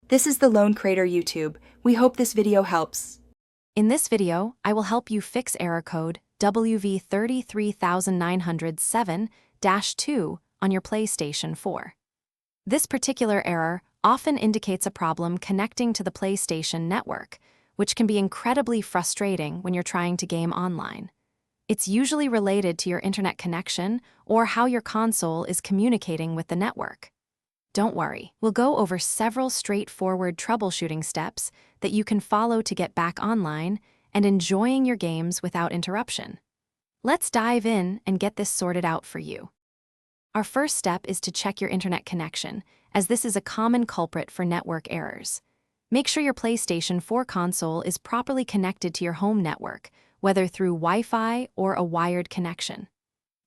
This is the Lone Crater YouTube. We hope this video helps. In this video, I will help you fix error code WV-33907-2 on your PlayStation 4. This particular error often indicates a problem connecting to the PlayStation network, which can be incredibly frustrating when you're trying to game online. It's usually related to your internet connection or how your console is communicating with the network. Don't worry, we'll go over several straightforward troubleshooting steps that you can follow to get back online and enjoying your games without interruption. Let's dive in and get this sorted out for you. Our first step is to check your internet connection, as this is a common culprit for network errors. Make sure your PlayStation 4 console is properly connected to your home network, whether through Wi-Fi or a wired connection.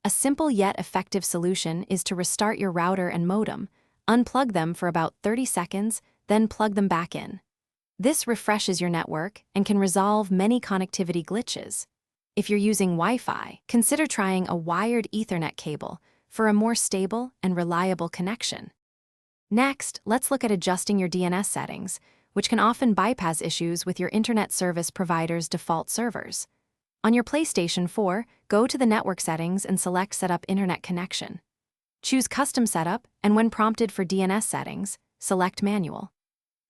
A simple yet effective solution is to restart your router and modem, unplug them for about 30 seconds, then plug them back in. This refreshes your network and can resolve many connectivity glitches. If you're using Wi-Fi, consider trying a wired Ethernet cable for a more stable and reliable connection. Next, let's look at adjusting your DNS settings, which can often bypass issues with your internet service provider's default servers. On your PlayStation 4, go to the network settings and select Set up Internet Connection. Choose Custom Setup, and when prompted for DNS settings, select Manual.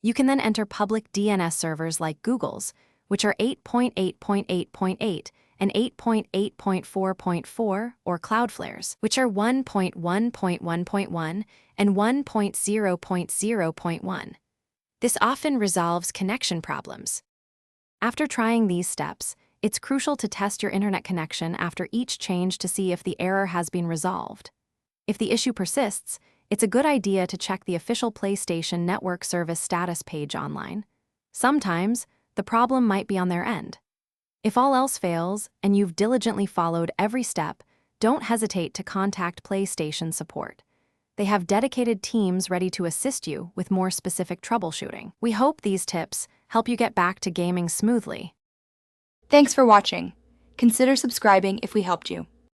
You can then enter public DNS servers like Google's, which are 8.8.8.8 and 8.8.4.4, or Cloudflare's, which are 1.1.1.1 and 1.0.0.1. This often resolves connection problems. After trying these steps, it's crucial to test your internet connection after each change to see if the error has been resolved. If the issue persists, it's a good idea to check the official PlayStation Network Service status page online. Sometimes, the problem might be on their end. If all else fails and you've diligently followed every step, don't hesitate to contact PlayStation support. They have dedicated teams ready to assist you with more specific troubleshooting. We hope these tips help you get back to gaming smoothly. Thanks for watching. Consider subscribing if we helped you.